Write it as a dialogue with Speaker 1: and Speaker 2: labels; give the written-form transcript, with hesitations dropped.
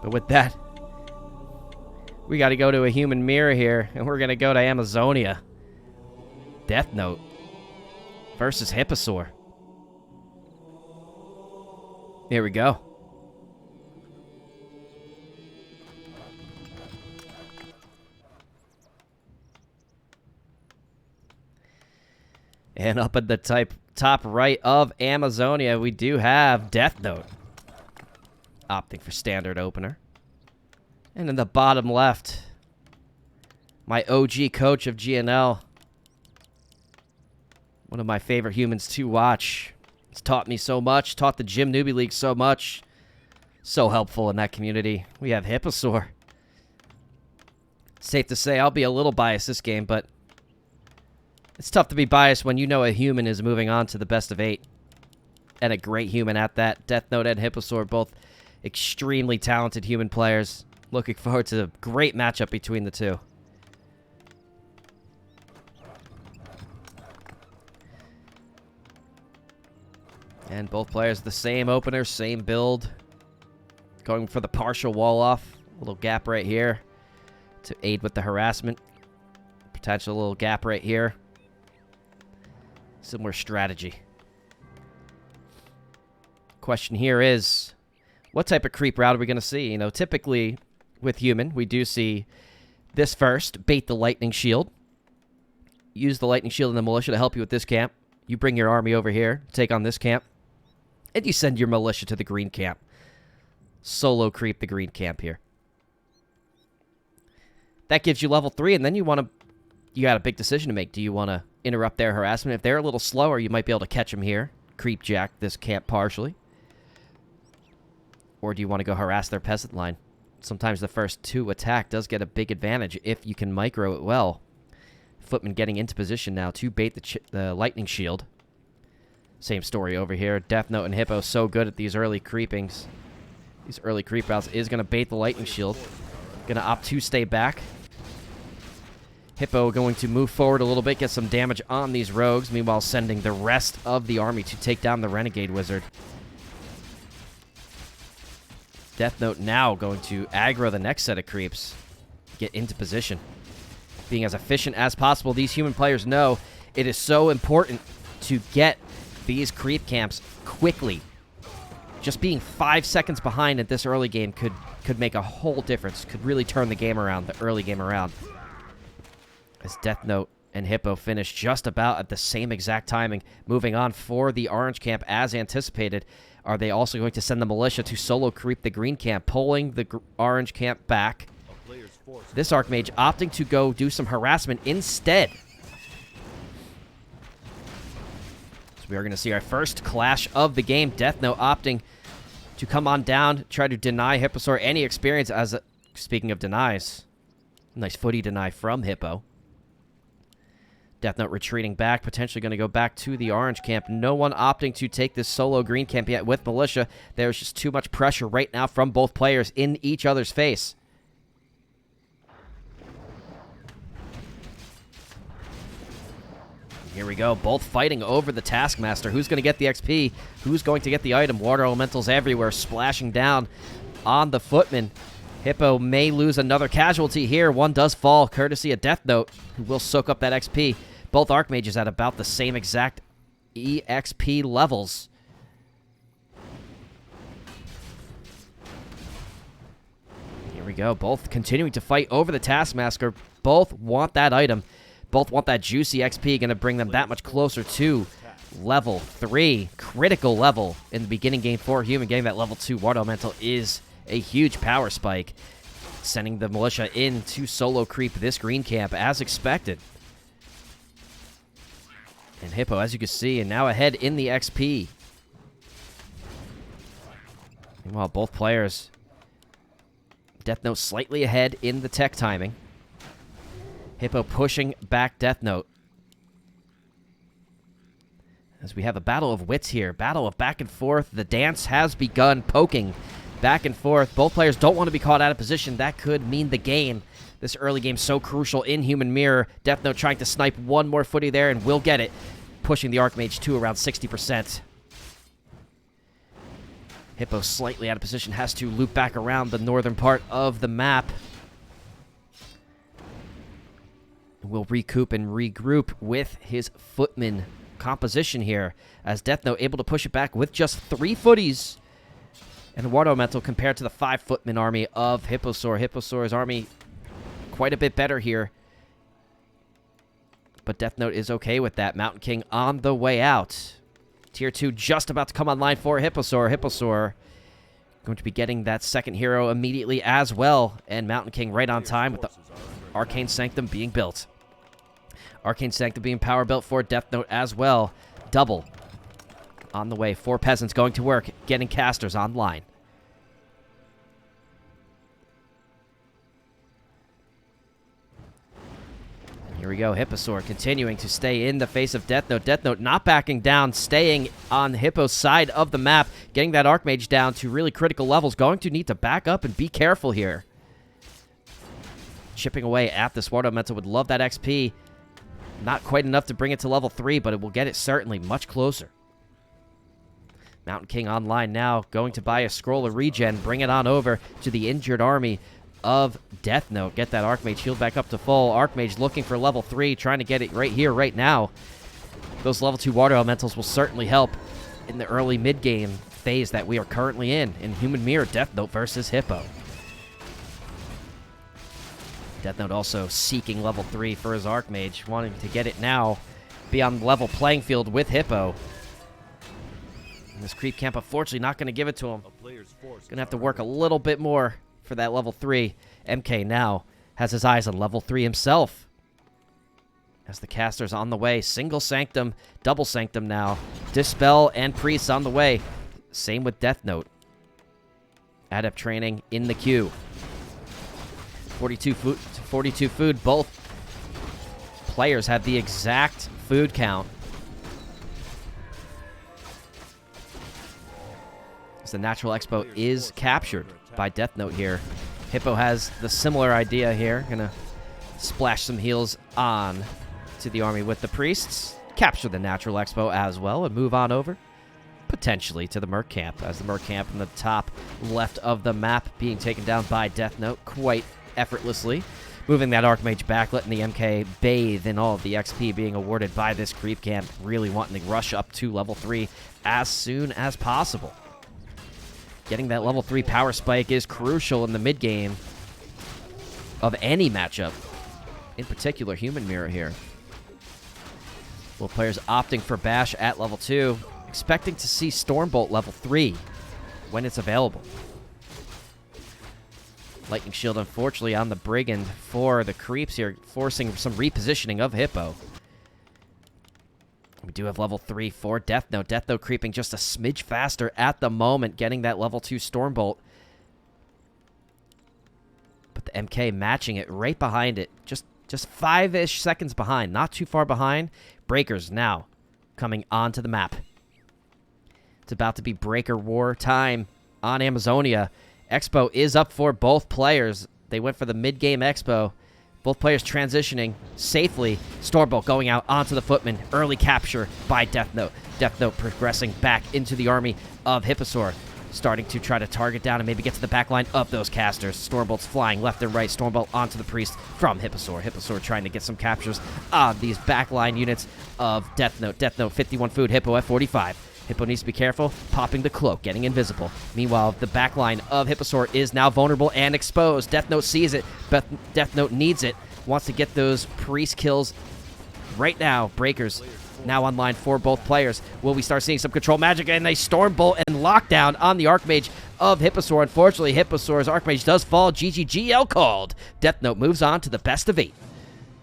Speaker 1: But with that, we got to go to a human mirror here, and we're going to go to Amazonia. Deathnote versus Hipposaurier. Here we go. And up at the top right of Amazonia, we do have Deathnote. Opting for standard opener. And in the bottom left, my OG coach of GNL. One of my favorite humans to watch. It's taught me so much, taught the Gym Newbie League so much. So helpful in that community. We have Hipposaurier. Safe to say I'll be a little biased this game, but it's tough to be biased when you know a human is moving on to the best of 8. And a great human at that. Deathnote and Hipposaurier, both extremely talented human players. Looking forward to a great matchup between the two. And both players the same opener, same build. Going for the partial wall off. Little gap right here to aid with the harassment. Potential little gap right here. Similar strategy. Question here is, what type of creep route are we going to see? You know, typically with human, we do see this first, bait the lightning shield. Use the lightning shield and the militia to help you with this camp. You bring your army over here, take on this camp, and you send your militia to the green camp. Solo creep the green camp here. That gives you level 3, and then you got a big decision to make. Do you want to interrupt their harassment? If they're a little slower, you might be able to catch them here. Creep jack this camp partially. Or do you want to go harass their peasant line? Sometimes the first 2 attack does get a big advantage if you can micro it well. Footman getting into position now to bait the lightning shield. Same story over here. Deathnote and Hippo so good at these early creepings. These early creep outs is going to bait the lightning shield. Going to opt to stay back. Hippo going to move forward a little bit, get some damage on these rogues, meanwhile sending the rest of the army to take down the Renegade Wizard. Deathnote now going to aggro the next set of creeps. Get into position. Being as efficient as possible. These human players know it is so important to get these creep camps quickly. Just being 5 seconds behind at this early game could make a whole difference. Could really turn the game around, the early game around. As Deathnote and Hippo finish just about at the same exact timing. Moving on for the orange camp as anticipated. Are they also going to send the militia to solo creep the green camp, pulling the orange camp back? This Archmage opting to go do some harassment instead. So we are going to see our first clash of the game. Deathnote opting to come on down, try to deny Hipposaurier any experience as speaking of denies. Nice footy deny from Hippo. Deathnote retreating back, potentially going to go back to the orange camp. No one opting to take this solo green camp yet with militia. There's just too much pressure right now from both players in each other's face. Here we go, both fighting over the Taskmaster. Who's going to get the XP? Who's going to get the item? Water elementals everywhere, splashing down on the Footman. Hippo may lose another casualty here. One does fall, courtesy of Deathnote, who will soak up that XP. Both Archmages at about the same exact EXP levels. Here we go, both continuing to fight over the Taskmaster. Both want that item. Both want that juicy XP, going to bring them that much closer to level 3. Critical level in the beginning game for human. Getting that level 2 Water Elemental is a huge power spike. Sending the militia in to solo creep this green camp as expected. And Hippo, as you can see, and now ahead in the XP. Meanwhile, both players, Deathnote slightly ahead in the tech timing. Hippo pushing back Deathnote. As we have a battle of wits here. Battle of back and forth. The dance has begun, poking back and forth. Both players don't want to be caught out of position. That could mean the game. This early game so crucial in Human Mirror. Deathnote trying to snipe one more footy there and will get it. Pushing the Archmage to around 60%. Hippo slightly out of position, has to loop back around the northern part of the map. Will recoup and regroup with his footman composition here, as Deathnote able to push it back with just 3 footies and Water Elemental compared to the 5 footman army of Hipposaur. Hipposaur's army quite a bit better here, but Deathnote is okay with that. Mountain King on the way out. Tier 2 just about to come online for Hipposaur. Hipposaur going to be getting that second hero immediately as well, and Mountain King right on time with the Arcane Sanctum being built. Arcane Sanctum being power built for Deathnote as well. Double on the way. 4 peasants going to work, getting casters online. And here we go. Hipposaur continuing to stay in the face of Deathnote. Deathnote not backing down, staying on Hippo's side of the map, getting that Archmage down to really critical levels. Going to need to back up and be careful here. Chipping away at this Water Elemental. Would love that XP. Not quite enough to bring it to level 3, but it will get it certainly much closer. Mountain King online now, going to buy a scroll of regen, bring it on over to the injured army of Deathnote. Get that Archmage healed back up to full. Archmage looking for level 3, trying to get it right here, right now. Those level 2 Water Elementals will certainly help in the early mid-game phase that we are currently in Human Mirror Deathnote versus Hippo. Deathnote also seeking level 3 for his Archmage, wanting to get it now, be on level playing field with Hippo. And this creep camp, unfortunately, not going to give it to him. Going to have to work a little bit more for that level 3. MK now has his eyes on level 3 himself. As the caster's on the way. Single Sanctum, double Sanctum now. Dispel and Priest on the way. Same with Deathnote. Adept training in the queue. 42 food. Both players have the exact food count. As the Natural Expo is captured by Deathnote here. Hippo has the similar idea here. Gonna splash some heals on to the army with the priests. Capture the Natural Expo as well and move on over. Potentially to the Merc Camp, as the Merc Camp in the top left of the map being taken down by Deathnote quite effortlessly. Moving that Archmage back, letting the MK bathe in all of the XP being awarded by this creep camp, really wanting to rush up to level 3 as soon as possible. Getting that level 3 power spike is crucial in the mid-game of any matchup, in particular Human Mirror here. Both players opting for Bash at level 2, expecting to see Stormbolt level 3 when it's available. Lightning Shield, unfortunately, on the Brigand for the creeps here, forcing some repositioning of Hippo. We do have level 3 for Deathnote. Deathnote creeping just a smidge faster at the moment, getting that level 2 Stormbolt. But the MK matching it right behind it, just 5-ish seconds behind, not too far behind. Breakers now coming onto the map. It's about to be Breaker War time on Amazonia. Expo is up for both players. They went for the mid-game Expo. Both players transitioning safely. Stormbolt going out onto the footman. Early capture by Deathnote. Deathnote progressing back into the army of Hipposaur. Starting to try to target down and maybe get to the back line of those casters. Stormbolt's flying left and right. Stormbolt onto the priest from Hipposaur. Hipposaur trying to get some captures on these backline units of Deathnote. Deathnote 51 food. Hippo at 45. Hippo needs to be careful, popping the cloak, getting invisible. Meanwhile, the backline of Hipposaur is now vulnerable and exposed. Deathnote sees it, but Deathnote needs it. Wants to get those priest kills right now. Breakers now online for both players. Will we start seeing some control magic and a Stormbolt and lockdown on the Archmage of Hipposaur? Unfortunately, Hipposaur's Archmage does fall. GGGL called. Deathnote moves on to the best of 8.